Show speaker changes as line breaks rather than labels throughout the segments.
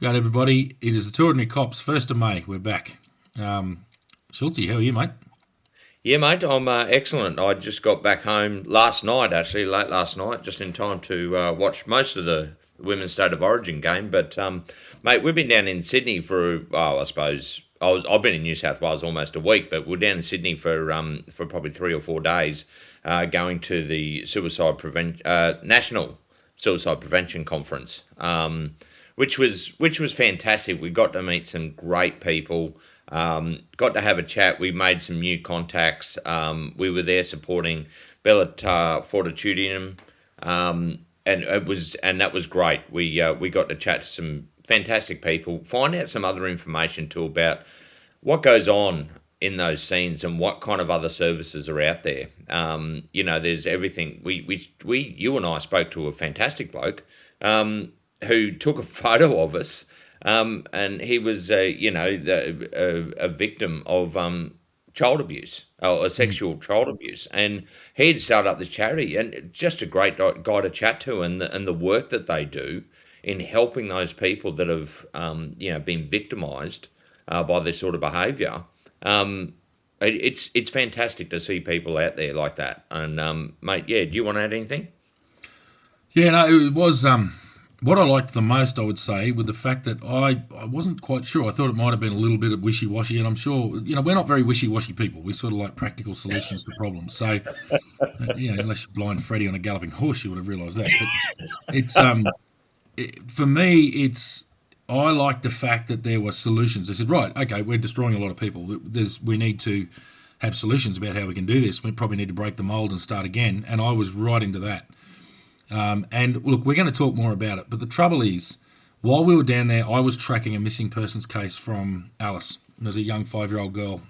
Right, everybody. It is the Two Ordinary Cops, 1st of May. We're back. Schultzy, how are you, mate?
Yeah, mate, I'm excellent. I just got back home last night, actually, late last night, just in time to watch most of the Women's State of Origin game. But, mate, we've been down in Sydney for, I suppose, I've been in New South Wales almost a week, but we're down in Sydney for probably 3 or 4 days, going to the National Suicide Prevention Conference, which was fantastic. We got to meet some great people. Got to have a chat. We made some new contacts. We were there supporting Bellatar Fortitudium, and that was great. We got to chat to some fantastic people, find out some other information too about what goes on in those scenes and what kind of other services are out there. There's everything. You and I spoke to a fantastic bloke who took a photo of us, and he was, a victim of child abuse or sexual child abuse, and he had started up this charity, and just a great guy to chat to, and the work that they do in helping those people that have, been victimised by this sort of behaviour. It's fantastic to see people out there like that. And mate, yeah, do you want to add anything?
Yeah, no, it was what I liked the most, I would say, with the fact that I wasn't quite sure. I thought it might have been a little bit of wishy-washy, and I'm sure, we're not very wishy-washy people. We sort of like practical solutions to problems. So, unless you're blind Freddy on a galloping horse, you would have realised that. But for me, I like the fact that there were solutions. They said, right, okay, we're destroying a lot of people. We need to have solutions about how we can do this. We probably need to break the mould and start again. And I was right into that. And look, we're going to talk more about it. But the trouble is, while we were down there, I was tracking a missing persons case from Alice. There's a young 5-year-old girl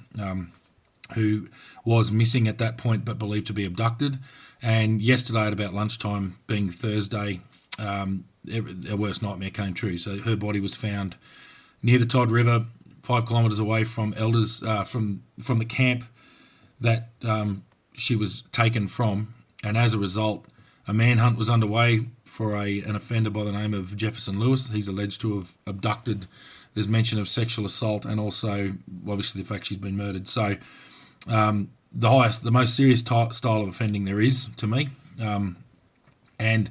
who was missing at that point but believed to be abducted. And yesterday at about lunchtime, being Thursday, her worst nightmare came true. So her body was found near the Todd River, 5 kilometres away from Elders, from the camp that she was taken from. And as a result, a manhunt was underway for an offender by the name of Jefferson Lewis. He's alleged to have abducted. There's mention of sexual assault and also, obviously, the fact she's been murdered. So the most serious style of offending there is, to me. And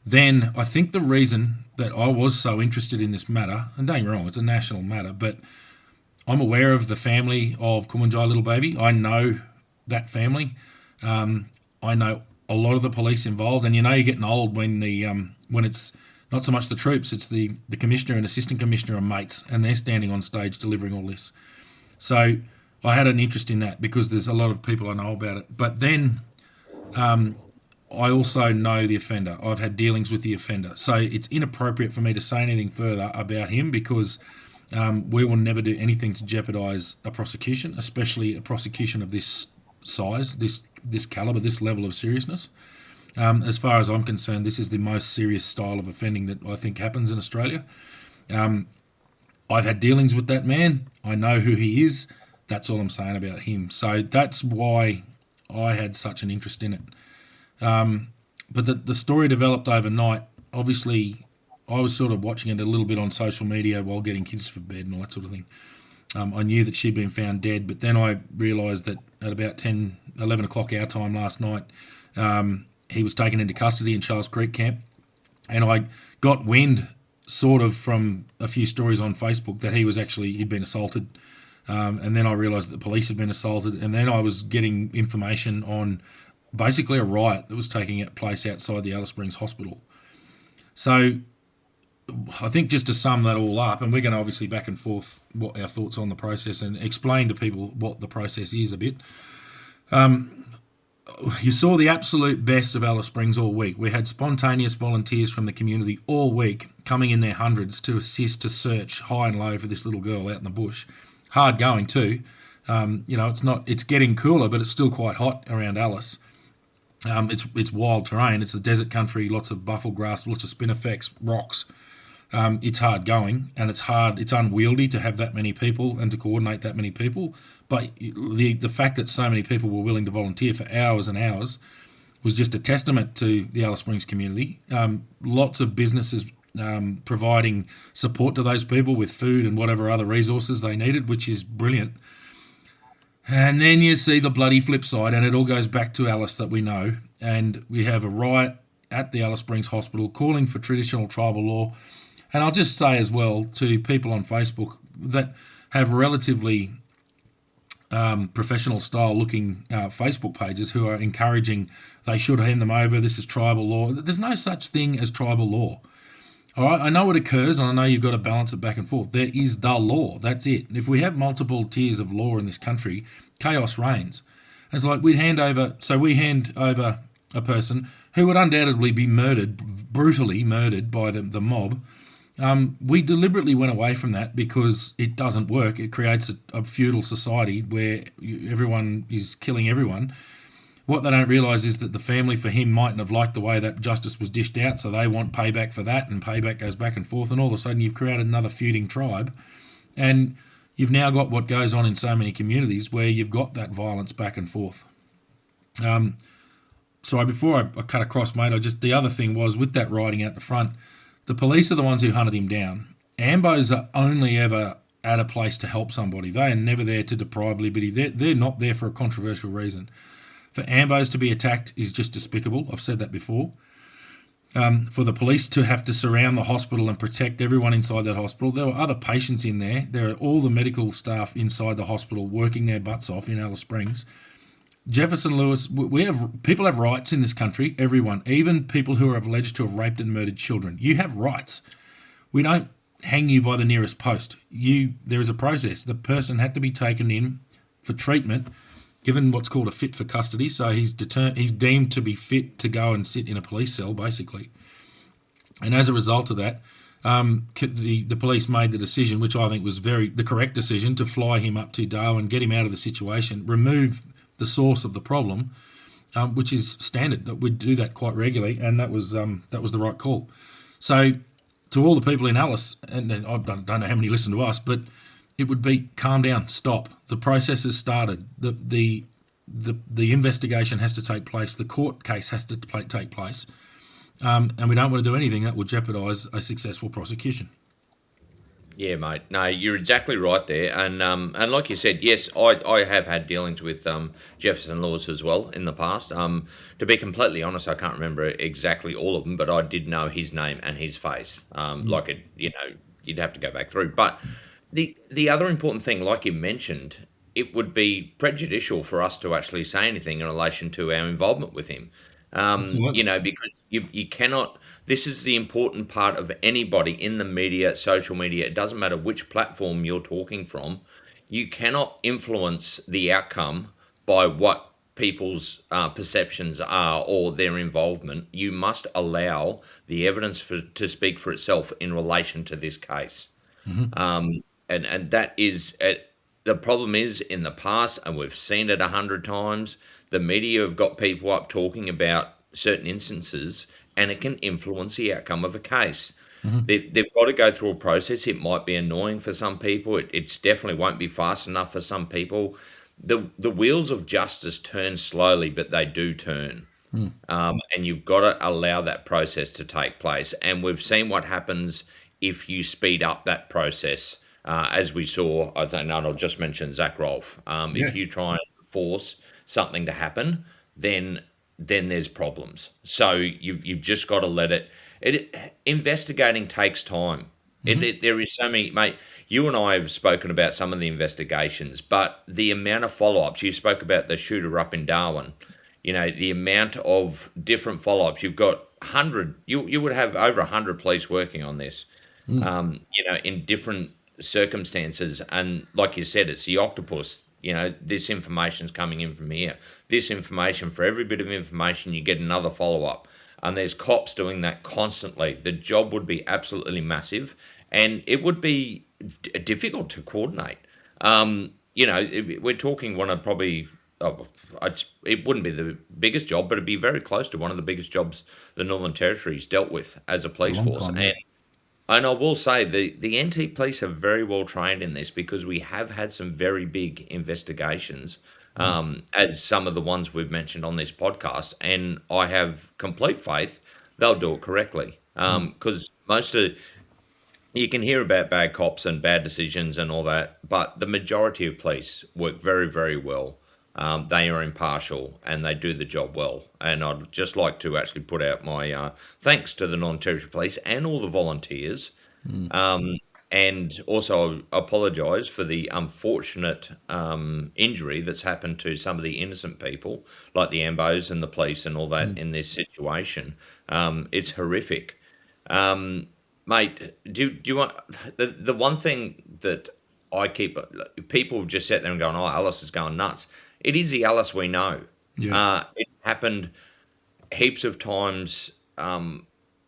then I think the reason that I was so interested in this matter, and don't get me wrong, it's a national matter, but I'm aware of the family of Kumunjayi Little Baby. I know that family. I know a lot of the police involved, and you're getting old when it's not so much the troops, it's the commissioner and assistant commissioner are mates, and they're standing on stage delivering all this. So I had an interest in that because there's a lot of people I know about it. But then I also know the offender. I've had dealings with the offender. So it's inappropriate for me to say anything further about him because we will never do anything to jeopardise a prosecution, especially a prosecution of this size, this calibre, this level of seriousness. As far as I'm concerned, this is the most serious style of offending that I think happens in Australia. I've had dealings with that man. I know who he is. That's all I'm saying about him. So that's why I had such an interest in it. But the story developed overnight. Obviously, I was sort of watching it a little bit on social media while getting kids for bed and all that sort of thing. I knew that she'd been found dead, but then I realised that at about 11 o'clock our time last night, he was taken into custody in Charles Creek camp. And I got wind, sort of, from a few stories on Facebook that he'd been assaulted. And then I realised that the police had been assaulted. And then I was getting information on basically a riot that was taking place outside the Alice Springs Hospital. So I think just to sum that all up, and we're going to obviously back and forth what our thoughts on the process and explain to people what the process is a bit. You saw the absolute best of Alice Springs all week. We had spontaneous volunteers from the community all week coming in their hundreds to assist to search high and low for this little girl out in the bush. Hard going too. It's getting cooler, but it's still quite hot around Alice. It's wild terrain. It's a desert country, lots of buffalo grass, lots of spinifex, rocks. It's hard going, and it's unwieldy to have that many people and to coordinate that many people. But the fact that so many people were willing to volunteer for hours and hours was just a testament to the Alice Springs community. Lots of businesses providing support to those people with food and whatever other resources they needed, which is brilliant. And then you see the bloody flip side, and it all goes back to Alice that we know. And we have a riot at the Alice Springs Hospital calling for traditional tribal law. And I'll just say as well to people on Facebook that have relatively professional style looking Facebook pages who are encouraging they should hand them over. This is tribal law. There's no such thing as tribal law. All right, I know it occurs, and I know you've got to balance it back and forth. There is the law. That's it. If we have multiple tiers of law in this country, chaos reigns. And it's like we hand over a person who would undoubtedly be murdered, brutally murdered by the mob. We deliberately went away from that because it doesn't work. It creates a feudal society where everyone is killing everyone. What they don't realise is that the family for him mightn't have liked the way that justice was dished out, so they want payback for that, and payback goes back and forth, and all of a sudden you've created another feuding tribe, and you've now got what goes on in so many communities where you've got that violence back and forth. Sorry, before I cut across, mate, the other thing was with that riding out the front, the police are the ones who hunted him down. Ambos are only ever at a place to help somebody. They are never there to deprive liberty. They're not there for a controversial reason. For Ambos to be attacked is just despicable. I've said that before. For the police to have to surround the hospital and protect everyone inside that hospital. There were other patients in there. There are all the medical staff inside the hospital working their butts off in Alice Springs. Jefferson Lewis, people have rights in this country, everyone, even people who are alleged to have raped and murdered children. You have rights. We don't hang you by the nearest post. There is a process. The person had to be taken in for treatment, given what's called a fit for custody, so he's deemed to be fit to go and sit in a police cell, basically. And as a result of that, the police made the decision, which I think was the correct decision, to fly him up to Darwin, get him out of the situation, remove the source of the problem, which is standard. That we do that quite regularly, and that was the right call. So, to all the people in Alice, and I don't know how many listen to us, but it would be calm down, stop. The process has started. The investigation has to take place. The court case has to take place, and we don't want to do anything that will jeopardise a successful prosecution.
Yeah, mate. No, you're exactly right there. And like you said, yes, I have had dealings with Jefferson Lewis as well in the past. To be completely honest, I can't remember exactly all of them, but I did know his name and his face. You'd have to go back through. But the other important thing, like you mentioned, it would be prejudicial for us to actually say anything in relation to our involvement with him. Because you cannot. This is the important part of anybody in the media, social media. It doesn't matter which platform you're talking from. You cannot influence the outcome by what people's perceptions are or their involvement. You must allow the evidence to speak for itself in relation to this case. Mm-hmm. And that is the problem is in the past, and we've seen it 100 times. The media have got people up talking about certain instances, and it can influence the outcome of a case. Mm-hmm. They've got to go through a process. It might be annoying for some people. It definitely won't be fast enough for some people. The wheels of justice turn slowly, but they do turn. Mm. And you've got to allow that process to take place. And we've seen what happens if you speed up that process, as we saw. I don't know, I'll just mention Zach Rolfe. If you try and force something to happen, then there's problems. So you've just got to let it. Investigating takes time. Mm-hmm. There is so many, mate. You and I have spoken about some of the investigations, but the amount of follow-ups. You spoke about the shooter up in Darwin. The amount of different follow-ups. You've got 100. You would have over 100 police working on this. Mm. In different circumstances, and like you said, it's the octopus. This information's coming in from here. This information, for every bit of information, you get another follow-up. And there's cops doing that constantly. The job would be absolutely massive, and it would be difficult to coordinate. We're talking one of probably, it wouldn't be the biggest job, but it'd be very close to one of the biggest jobs the Northern Territory's dealt with as a police force. And I will say the NT police are very well trained in this, because we have had some very big investigations, as some of the ones we've mentioned on this podcast, and I have complete faith they'll do it correctly. Because most of you can hear about bad cops and bad decisions and all that, but the majority of police work very, very well. They are impartial and they do the job well. And I'd just like to actually put out my thanks to the non-territory police and all the volunteers. Um, and also apologise for the unfortunate injury that's happened to some of the innocent people, like the Ambos and the police and all that in this situation. It's horrific. Mate, do you want the one thing that I keep people just sit there and going, "Oh, Alice is going nuts." It is the Alice we know.
Yeah.
It's happened heaps of times,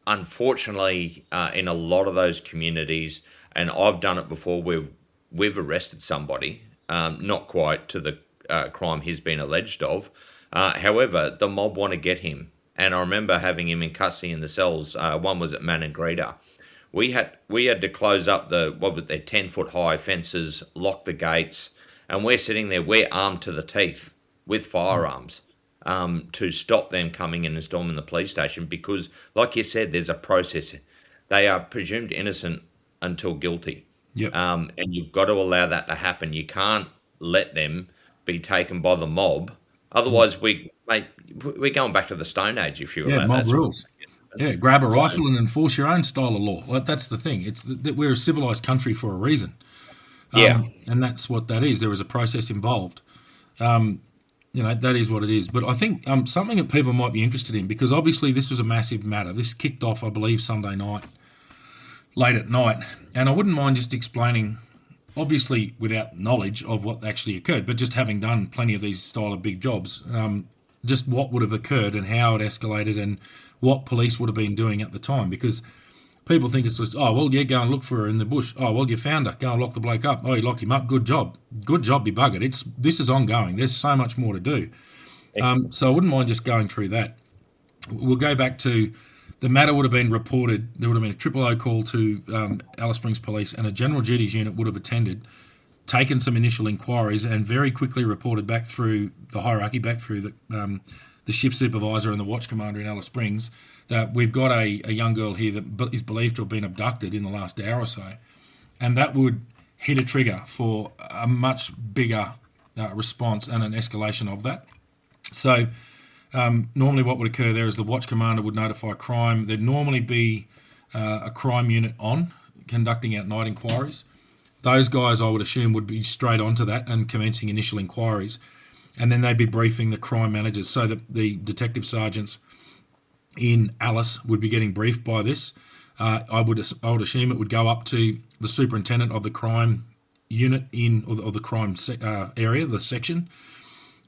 unfortunately, in a lot of those communities, and I've done it before where we've arrested somebody, not quite to the crime he's been alleged of. However, the mob want to get him, and I remember having him in custody in the cells. One was at Maningrida. We had to close up the what were they 10 foot high fences, lock the gates, and we're sitting there, we're armed to the teeth with firearms to stop them coming in and storming the police station because, like you said, there's a process. They are presumed innocent until guilty.
Yep.
And you've got to allow that to happen. You can't let them be taken by the mob. Otherwise, mate, we're going back to the Stone Age if you
Yeah,
allow
mob
that sort of
rules. Yeah, grab a
so,
rifle and enforce your own style of law. Like, that's the thing. It's that we're a civilized country for a reason,
yeah,
and that's what that is. There is a process involved. That is what it is. But I think something that people might be interested in, because obviously this was a massive matter. This kicked off, I believe, Sunday night, late at night, and I wouldn't mind just explaining, obviously without knowledge of what actually occurred, but just having done plenty of these style of big jobs, just what would have occurred and how it escalated and what police would have been doing at the time. Because people think it's just, oh, well, yeah, go and look for her in the bush. Oh, well, you found her. Go and lock the bloke up. Oh, you locked him up. Good job. Good job, you buggered. This is ongoing. There's so much more to do. So I wouldn't mind just going through that. We'll go back to the matter would have been reported. There would have been a triple O call to Alice Springs Police, and a general duties unit would have attended, taken some initial inquiries, and very quickly reported back through the hierarchy, back through the shift supervisor and the watch commander in Alice Springs, that we've got a young girl here that is believed to have been abducted in the last hour or so. And that would hit a trigger for a much bigger response and an escalation of that. So normally what would occur there is the watch commander would notify crime. There'd normally be a crime unit on, conducting out night inquiries. Those guys, I would assume, would be straight onto that and commencing initial inquiries. And then they'd be briefing the crime managers, so that the detective sergeants in Alice would be getting briefed by this. I would assume it would go up to the superintendent of the crime unit or the crime area, the section.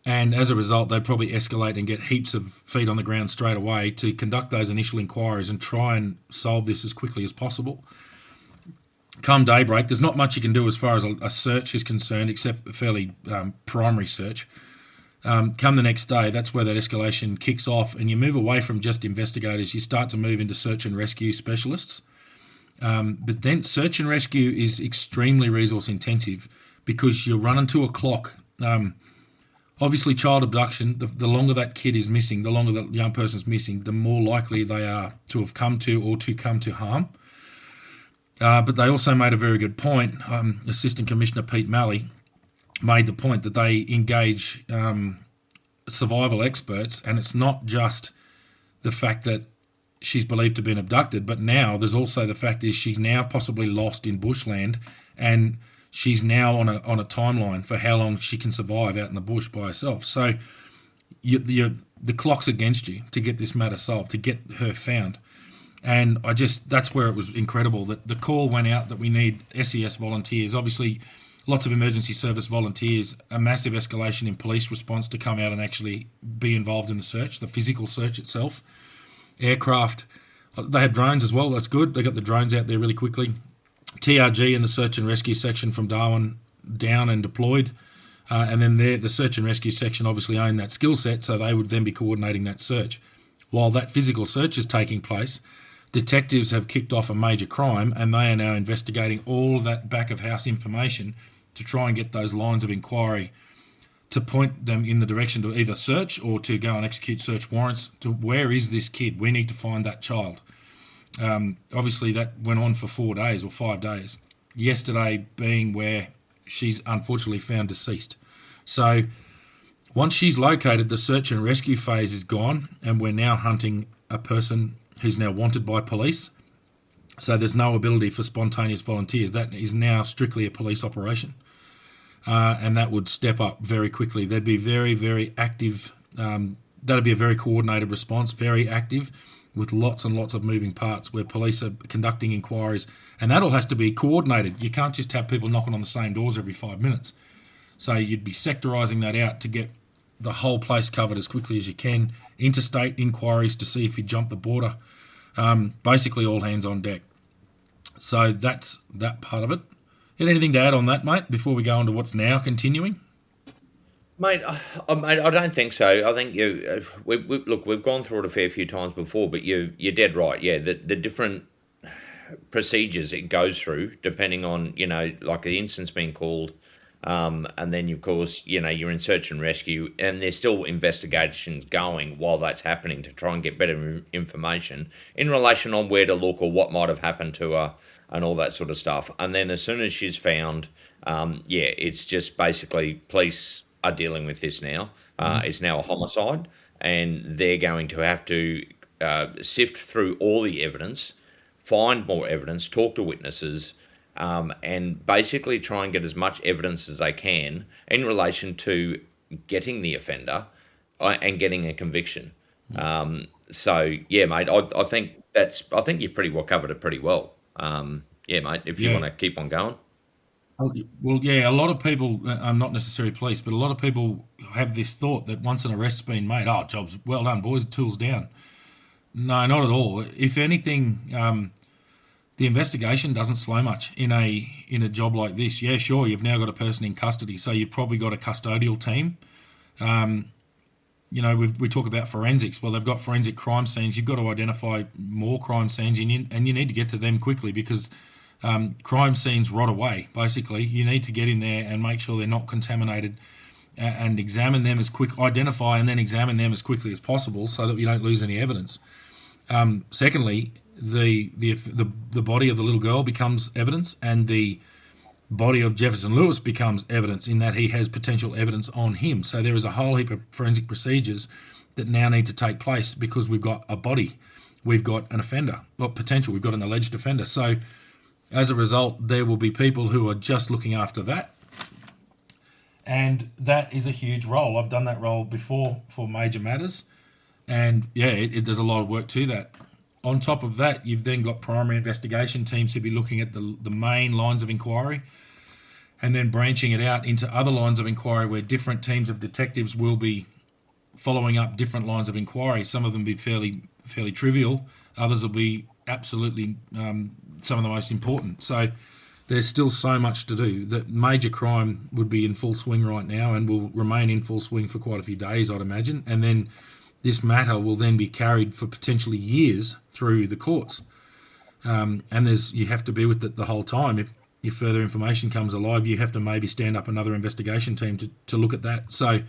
And as a result, they'd probably escalate and get heaps of feet on the ground straight away to conduct those initial inquiries and try and solve this as quickly as possible. Come daybreak, there's not much you can do as far as a search is concerned, except a fairly primary search. Come the next day, that's where that escalation kicks off, and you move away from just investigators. You start to move into search and rescue specialists. But then search and rescue is extremely resource intensive because you're running to a clock. Obviously, child abduction, the longer that kid is missing, the longer that young person's missing, the more likely they are to have come to or to come to harm. But they also made a very good point. Assistant Commissioner Pete Malley made the point that they engage survival experts, and it's not just the fact that she's believed to have been abducted, but now there's also the fact is she's now possibly lost in bushland, and she's now on a timeline for how long she can survive out in the bush by herself. So the clock's against you to get this matter solved, to get her found. And that's where it was incredible that the call went out that we need SES volunteers. Obviously, lots of emergency service volunteers, a massive escalation in police response to come out and actually be involved in the search, the physical search itself. Aircraft, they had drones as well, that's good. They got the drones out there really quickly. TRG in the search and rescue section from Darwin down and deployed. And then the search and rescue section obviously own that skill set, so they would then be coordinating that search. While that physical search is taking place, detectives have kicked off a major crime, and they are now investigating all of that back-of-house information to try and get those lines of inquiry to point them in the direction to either search or to go and execute search warrants to where is this kid? We need to find that child. Obviously, that went on for 4 days or 5 days. Yesterday being where she's unfortunately found deceased. So once she's located, the search and rescue phase is gone, and we're now hunting a person who's now wanted by police. So there's no ability for spontaneous volunteers. That is now strictly a police operation, and that would step up very quickly. There'd be very, very active. That'd be a very coordinated response, very active, with lots and lots of moving parts where police are conducting inquiries, and that all has to be coordinated. You can't just have people knocking on the same doors every 5 minutes. So you'd be sectorising that out to get the whole place covered as quickly as you can. Interstate inquiries to see if you jump the border. Basically all hands on deck. So that's that part of it. Got anything to add on that, mate, before we go on to what's now continuing?
Mate, I don't think so. I think look, we've gone through it a fair few times before, but you're dead right. Yeah, the different procedures it goes through, depending on, like the instance being called, and then of course, you're in search and rescue, and there's still investigations going while that's happening to try and get better information in relation on where to look or what might have happened to her and all that sort of stuff. And then as soon as she's found, it's just basically police are dealing with this now. It's now a homicide, and they're going to have to sift through all the evidence, find more evidence, talk to witnesses, and basically try and get as much evidence as they can in relation to getting the offender and getting a conviction. So yeah, mate, I think you pretty well covered it pretty well. Yeah, mate, if you
Yeah.
want to keep on going.
Well, yeah, a lot of people, not necessarily police, but a lot of people have this thought that once an arrest's been made, oh, job's well done, boys, tools down. No, not at all. If anything, the investigation doesn't slow much in a job like this. Yeah, sure, you've now got a person in custody, so you've probably got a custodial team. We talk about forensics. Well, they've got forensic crime scenes. You've got to identify more crime scenes, and you need to get to them quickly because crime scenes rot away. Basically, you need to get in there and make sure they're not contaminated, and examine them identify and then examine them as quickly as possible, so that you don't lose any evidence. Secondly, the body of the little girl becomes evidence, and the body of Jefferson Lewis becomes evidence in that he has potential evidence on him. So there is a whole heap of forensic procedures that now need to take place because we've got a body, we've got an offender, or potential, we've got an alleged offender. So as a result, there will be people who are just looking after that. And that is a huge role. I've done that role before for major matters. And yeah, there's a lot of work to that. On top of that, you've then got primary investigation teams who be looking at the main lines of inquiry and then branching it out into other lines of inquiry where different teams of detectives will be following up different lines of inquiry. Some of them be fairly trivial. Others will be absolutely some of the most important. So there's still so much to do. That major crime would be in full swing right now and will remain in full swing for quite a few days, I'd imagine. And then this matter will then be carried for potentially years through the courts. And you have to be with it the whole time. If further information comes alive, you have to maybe stand up another investigation team to look at that. So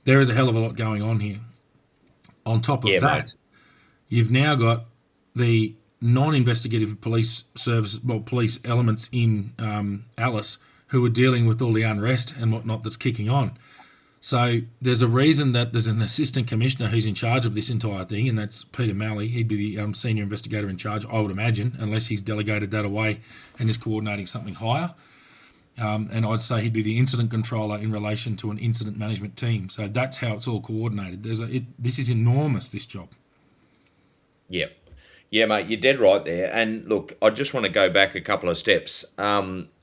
there is a hell of a lot going on here. On top of that,
Mate.
you've now got the non-investigative police police elements in Alice who are dealing with all the unrest and whatnot that's kicking on. So there's a reason that there's an assistant commissioner who's in charge of this entire thing, and that's Peter Malley. He'd be the senior investigator in charge, I would imagine, unless he's delegated that away and is coordinating something higher. And I'd say he'd be the incident controller in relation to an incident management team. So that's how it's all coordinated. This is enormous, this job.
Yep. Yeah, mate, you're dead right there. And look, I just want to go back a couple of steps.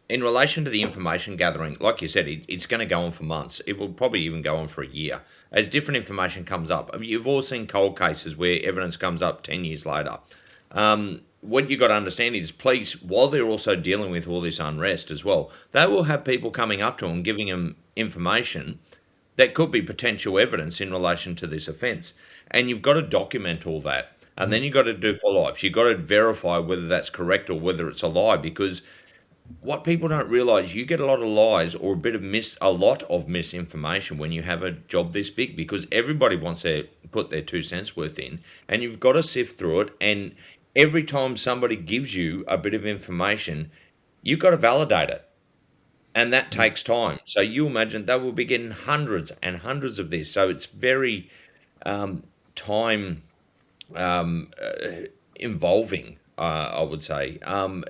In relation to the information gathering, like you said, it's going to go on for months. It will probably even go on for a year. As different information comes up, I mean, you've all seen cold cases where evidence comes up 10 years later. What you've got to understand is police, while they're also dealing with all this unrest as well, they will have people coming up to them, giving them information that could be potential evidence in relation to this offence. And you've got to document all that. And then you've got to do follow-ups. You've got to verify whether that's correct or whether it's a lie, because what people don't realise, you get a lot of lies or a lot of misinformation when you have a job this big, because everybody wants to put their 2 cents worth in, and you've got to sift through it. And every time somebody gives you a bit of information, you've got to validate it. And that takes time. So you imagine they will be getting hundreds and hundreds of this. So it's very time involving, I would say.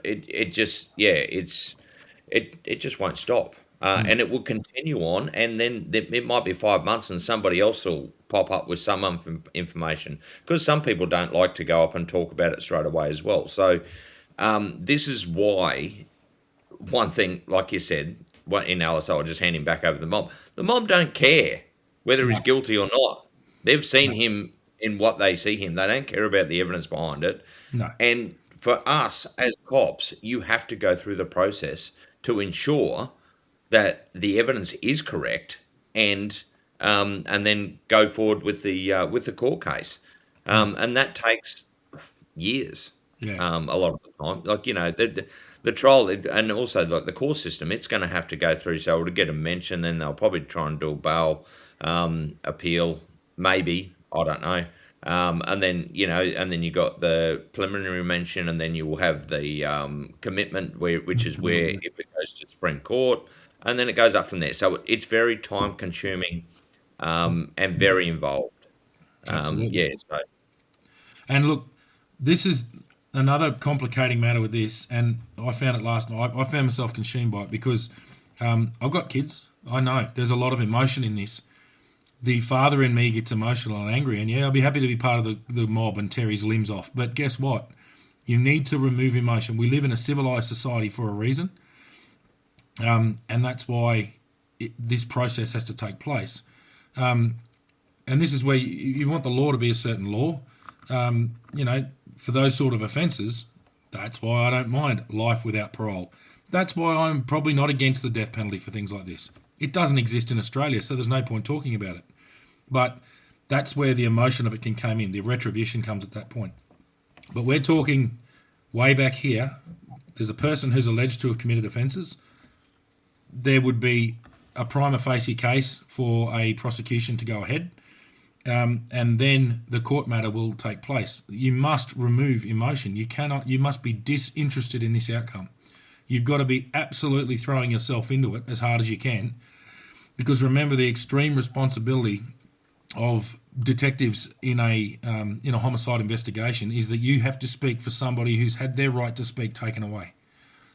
It just, yeah, it just won't stop. And it will continue on, and then it might be 5 months, and somebody else will pop up with some information because some people don't like to go up and talk about it straight away as well. So this is why one thing, like you said, in Alice, I'll just hand him back over to the mob. The mob don't care whether he's
No,
guilty or not. They've seen
no,
him in what they see him. They don't care about the evidence behind it.
no.
And for us as cops, you have to go through the process to ensure that the evidence is correct, and then go forward with the court case, and that takes years.
Yeah,
A lot of the time, like the trial, and also like the court system, it's going to have to go through. So to get a mention, then they'll probably try and do a bail appeal, maybe, I don't know. And then and then you got the preliminary mention, and then you will have the commitment, which is where if it goes to Supreme Court, and then it goes up from there. So it's very time consuming, and very involved.
absolutely.
Yeah, so
And look, this is another complicating matter with this, and I found it last night. I found myself consumed by it because I've got kids. I know there's a lot of emotion in this. The father in me gets emotional and angry, and yeah, I'll be happy to be part of the mob and tear his limbs off. But guess what? You need to remove emotion. We live in a civilized society for a reason, and that's why this process has to take place. And this is where you want the law to be a certain law. For those sort of offences, that's why I don't mind life without parole. That's why I'm probably not against the death penalty for things like this. It doesn't exist in Australia, so there's no point talking about it. But that's where the emotion of it can come in. The retribution comes at that point. But we're talking way back here. There's a person who's alleged to have committed offences. There would be a prima facie case for a prosecution to go ahead. And then the court matter will take place. You must remove emotion. You must be disinterested in this outcome. You've got to be absolutely throwing yourself into it as hard as you can, because remember the extreme responsibility of detectives in a homicide investigation is that you have to speak for somebody who's had their right to speak taken away.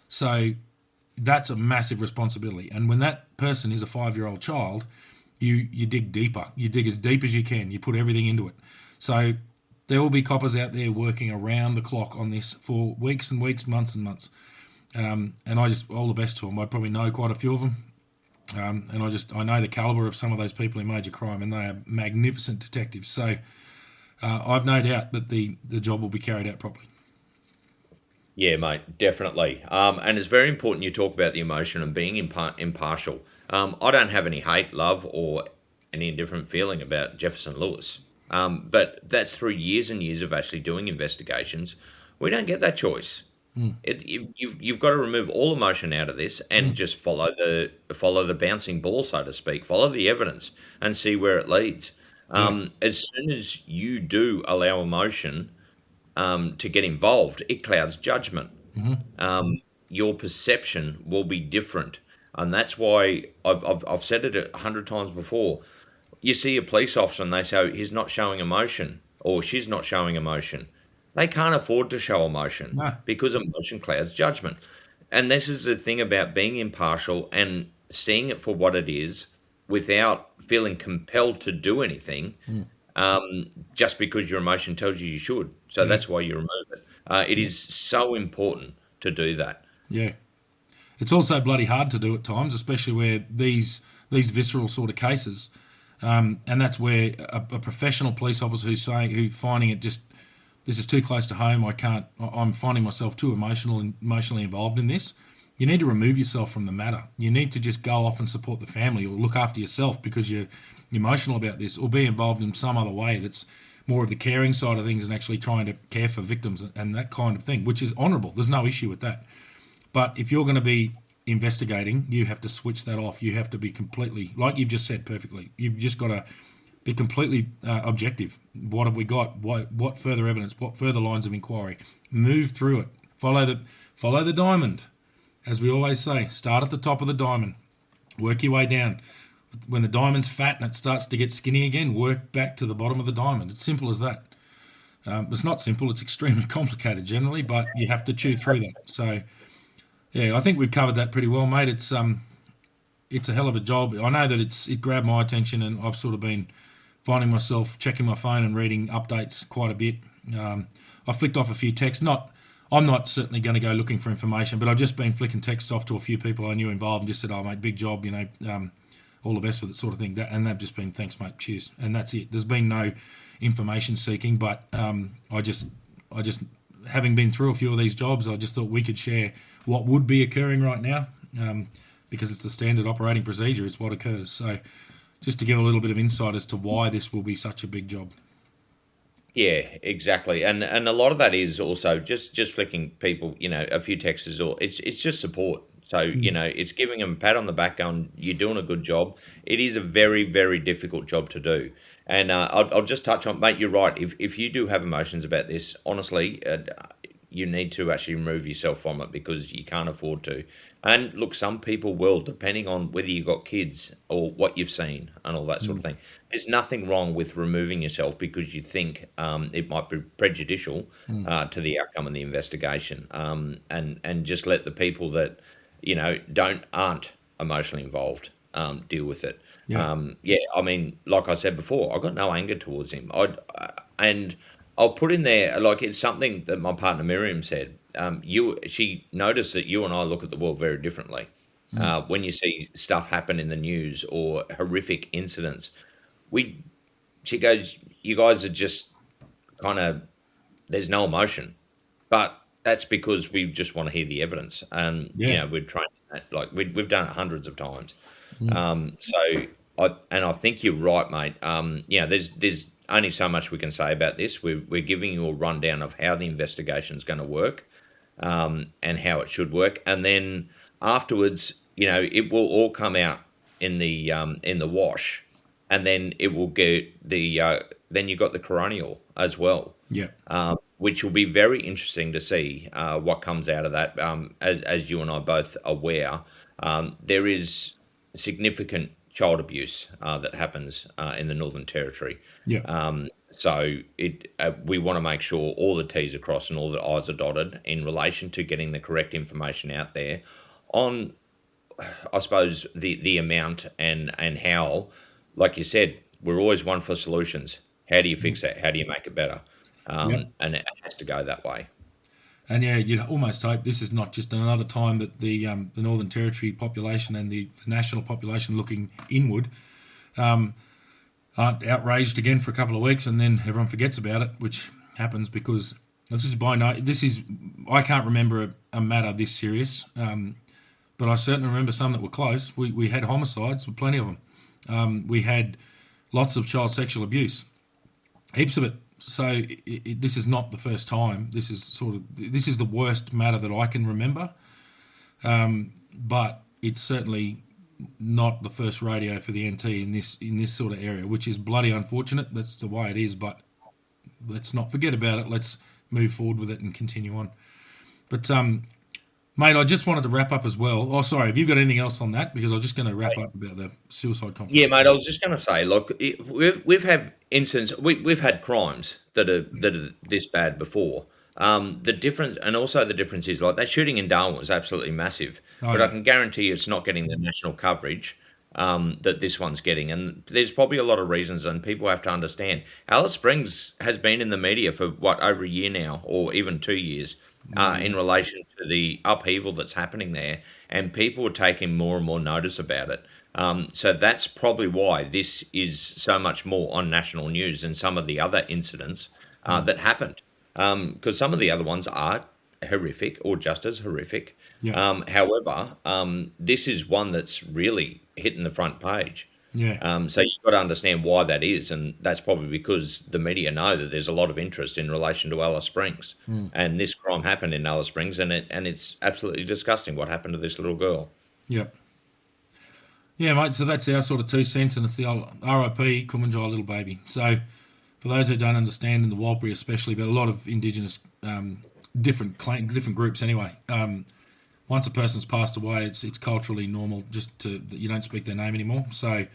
So that's a massive responsibility. And when that person is a 5-year-old child, you dig deeper. You dig as deep as you can. You put everything into it. So there will be coppers out there working around the clock on this for weeks and weeks, months and months. And I just, all the best to them. I probably know quite a few of them. And I know the calibre of some of those people in major crime, and they are magnificent detectives. So I've no doubt that the job will be carried out properly.
yeah, mate, definitely. And it's very important you talk about the emotion and being impartial. I don't have any hate, love, or any indifferent feeling about Jefferson Lewis. But that's through years and years of actually doing investigations. We don't get that choice. You've got to remove all emotion out of this and just follow the bouncing ball, so to speak. Follow the evidence and see where it leads.
Yeah.
As soon as you do allow emotion to get involved, it clouds judgment. Your perception will be different, and that's why I've said it 100 times before. You see a police officer and they say, "Oh, he's not showing emotion," or "she's not showing emotion." They can't afford to show emotion
No.
because emotion clouds judgment. And this is the thing about being impartial and seeing it for what it is without feeling compelled to do anything, just because your emotion tells you should. So that's why you remove it. It is so important to do that.
Yeah. It's also bloody hard to do at times, especially where these visceral sort of cases. And that's where a professional police officer who's finding it just, this is too close to home. I'm finding myself too emotionally involved in this. You need to remove yourself from the matter. You need to just go off and support the family or look after yourself because you're emotional about this, or be involved in some other way that's more of the caring side of things and actually trying to care for victims and that kind of thing, which is honourable. There's no issue with that. But if you're going to be investigating, you have to switch that off. You have to be completely, like you've just said perfectly, you've just got to be completely objective. What have we got? What further evidence? What further lines of inquiry? Move through it. Follow the diamond, as we always say. Start at the top of the diamond, work your way down. When the diamond's fat and it starts to get skinny again, work back to the bottom of the diamond. It's simple as that. It's not simple; it's extremely complicated generally, but you have to chew through that. So, yeah, I think we've covered that pretty well, mate. It's a hell of a job. I know that it grabbed my attention, and I've sort of been finding myself checking my phone and reading updates quite a bit. I flicked off a few texts. I'm not certainly going to go looking for information, but I've just been flicking texts off to a few people I knew involved and just said, "Oh, mate, big job, all the best with it," sort of thing. And they've just been, "Thanks, mate, cheers," and that's it. There's been no information seeking, but I just having been through a few of these jobs, I just thought we could share what would be occurring right now, because it's the standard operating procedure. It's what occurs. So, just to give a little bit of insight as to why this will be such a big job.
Yeah, exactly. And a lot of that is also just flicking people, a few texts, or it's just support. So, it's giving them a pat on the back on, "You're doing a good job." It is a very, very difficult job to do. And I'll just touch on, mate, you're right. If you do have emotions about this, honestly, you need to actually remove yourself from it, because you can't afford to. And look, some people will, depending on whether you've got kids or what you've seen and all that sort of thing. There's nothing wrong with removing yourself because you think it might be prejudicial to the outcome of the investigation, and just let the people that aren't emotionally involved deal with it.
Yeah.
Yeah, I mean, like I said before, I got no anger towards him. And I'll put in there, like, it's something that my partner Miriam said. She noticed that you and I look at the world very differently. When you see stuff happen in the news or horrific incidents, she goes, "You guys are just kind of, there's no emotion," but that's because we just want to hear the evidence, and
Yeah.
we're trained in that. Like, we've done it hundreds of times. So I think you're right, mate. There's only so much we can say about this. We're giving you a rundown of how the investigation is going to work, and how it should work, and then afterwards, it will all come out in the wash, and then it will get then you got the coronial as well.
Yeah.
Which will be very interesting to see what comes out of that. As you and I both aware, there is significant child abuse that happens in the Northern Territory.
Yeah.
So we want to make sure all the T's are crossed and all the I's are dotted in relation to getting the correct information out there on, I suppose, the amount and how, like you said, we're always one for solutions. How do you fix that? How do you make it better?
Yep.
And it has to go that way.
And yeah, you'd almost hope this is not just another time that the Northern Territory population and the national population looking inward aren't outraged again for a couple of weeks, and then everyone forgets about it, which happens because I can't remember a matter this serious, but I certainly remember some that were close. We had homicides, with plenty of them. We had lots of child sexual abuse, heaps of it. So this is not the first time. This is the worst matter that I can remember, but it's certainly not the first radio for the NT in this sort of area, which is bloody unfortunate. That's the way it is. But let's not forget about it. Let's move forward with it and continue on. But mate, I just wanted to wrap up as well. Oh, sorry, have you got anything else on that? Because I was just going to wrap up about the suicide conference.
Yeah, mate. I was just going to say, look, we've had incidents, we've had crimes that are this bad before. The difference, and also the difference is, like, that shooting in Darwin was absolutely massive, but
yeah.
I can guarantee you it's not getting the national coverage that this one's getting. And there's probably a lot of reasons, and people have to understand. Alice Springs has been in the media for over a year now, or even 2 years. In relation to the upheaval that's happening there, and people are taking more and more notice about it. So that's probably why this is so much more on national news than some of the other incidents that happened. Because some of the other ones are horrific or just as horrific.
Yeah.
However, this is one that's really hitting the front page.
Yeah.
So you've got to understand why that is, and that's probably because the media know that there's a lot of interest in relation to Alice Springs, and this crime happened in Alice Springs, and it's absolutely disgusting what happened to this little girl.
Yep. Yeah, mate. So that's our sort of 2 cents, and it's the old RIP Kumunjayi Little Baby. So for those who don't understand, in the Warlpiri especially, but a lot of Indigenous different groups anyway. Once a person's passed away, it's culturally normal just to that you don't speak their name anymore. So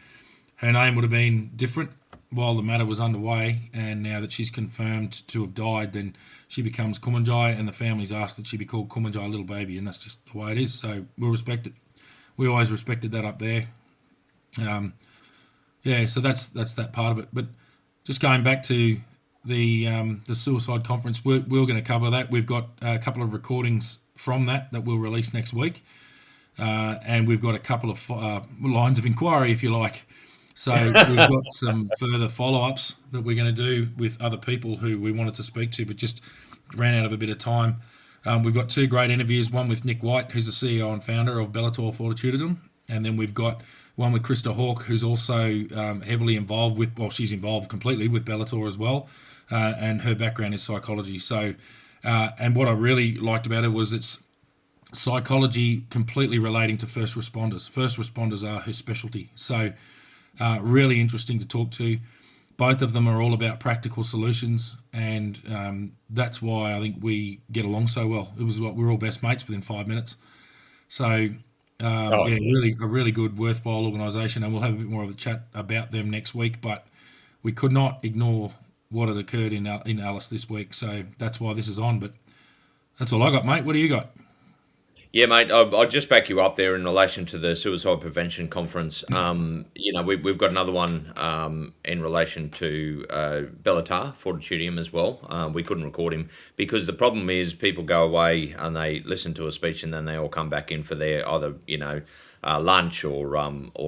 her name would have been different while the matter was underway, and now that she's confirmed to have died, then she becomes Kumunjayi, and the family's asked that she be called Kumunjayi Little Baby, and that's just the way it is. So we'll respect it. We always respected that up there. Um, yeah, so that's that part of it. But just going back to the suicide conference, we're going to cover that. We've got a couple of recordings from that we'll release next week, and we've got a couple of lines of inquiry, if you like. So we've got some further follow-ups that we're going to do with other people who we wanted to speak to, but just ran out of a bit of time. We've got two great interviews, one with Nick White, who's the CEO and founder of Bellator Fortitudinum, and then we've got one with Krista Hawke, who's also heavily involved with, well, she's involved completely with Bellator as well, and her background is psychology. So, and what I really liked about it was it's psychology completely relating to first responders. First responders are her specialty. So, really interesting to talk to. Both of them are all about practical solutions, and that's why I think we get along so well. It was like we're all best mates within 5 minutes. So,
Oh,
yeah,
yeah.
really a really good, worthwhile organisation, and we'll have a bit more of a chat about them next week. But we could not ignore what had occurred in Alice this week, so that's why this is on. But that's all I got, mate. What do you got?
Yeah, mate, I'll just back you up there in relation to the suicide prevention conference. We've got another one in relation to Bellatar Fortitudium as well. We couldn't record him because the problem is people go away and they listen to a speech and then they all come back in for their either lunch or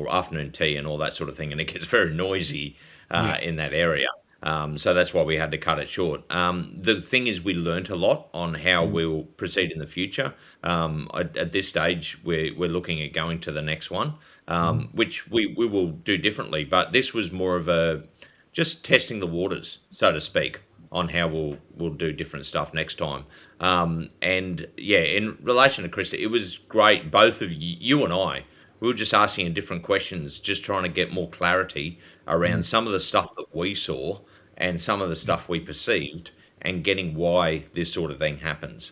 afternoon tea and all that sort of thing, and it gets very noisy
Yeah,
in that area. So that's why we had to cut it short. The thing is, we learnt a lot on how
mm,
we'll proceed in the future. At this stage, we're looking at going to the next one,
mm,
which we will do differently. But this was more of a just testing the waters, so to speak, on how we'll do different stuff next time. And yeah, in relation to Krista, it was great. Both of you and I, we were just asking her different questions, just trying to get more clarity around
mm,
some of the stuff that we saw and some of the stuff we perceived, and getting why this sort of thing happens.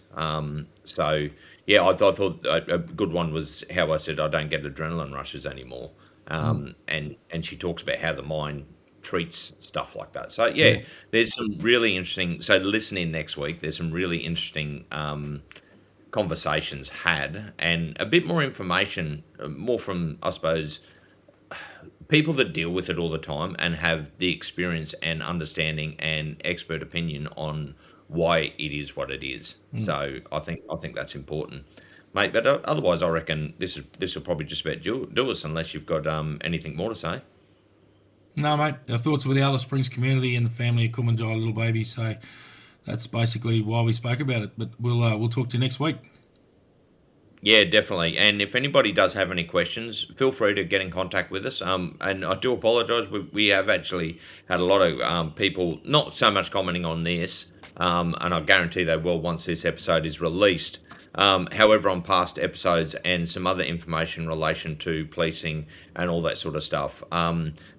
So yeah, I thought a good one was how I said I don't get adrenaline rushes anymore,
mm,
and she talks about how the mind treats stuff like that. So
yeah,
yeah, there's some really interesting. So listen in next week. There's some really interesting conversations had, and a bit more information, more from I suppose people that deal with it all the time and have the experience and understanding and expert opinion on why it is what it is.
mm.
So I think that's important, mate. But otherwise, I reckon this will probably just about do us unless you've got anything more to say.
No, mate. Our thoughts with the Alice Springs community and the family of Kumunjayi Little Baby. So that's basically why we spoke about it. But we'll talk to you next week.
Yeah, definitely. And if anybody does have any questions, feel free to get in contact with us. And I do apologise. We have actually had a lot of people not so much commenting on this, and I guarantee they will once this episode is released. However, on past episodes and some other information in relation to policing and all that sort of stuff,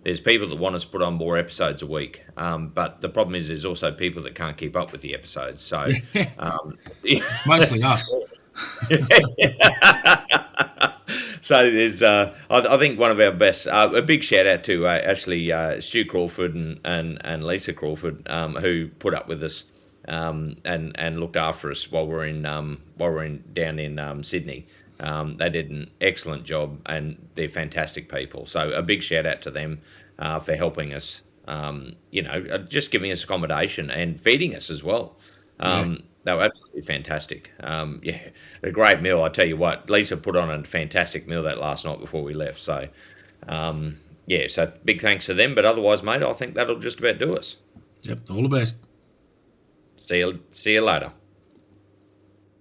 there's people that want us to put on more episodes a week. But the problem is there's also people that can't keep up with the episodes. So, um,
Mostly us.
so there's, I think one of our best. A big shout out to actually Stu Crawford and Lisa Crawford, who put up with us and looked after us while we're in down in Sydney. They did an excellent job, and they're fantastic people. So a big shout out to them for helping us. Just giving us accommodation and feeding us as well.
Yeah.
They were absolutely fantastic. Yeah, a great meal. I tell you what, Lisa put on a fantastic meal that last night before we left. So, yeah, so big thanks to them. But otherwise, mate, I think that'll just about do us.
Yep. All the best.
See you later.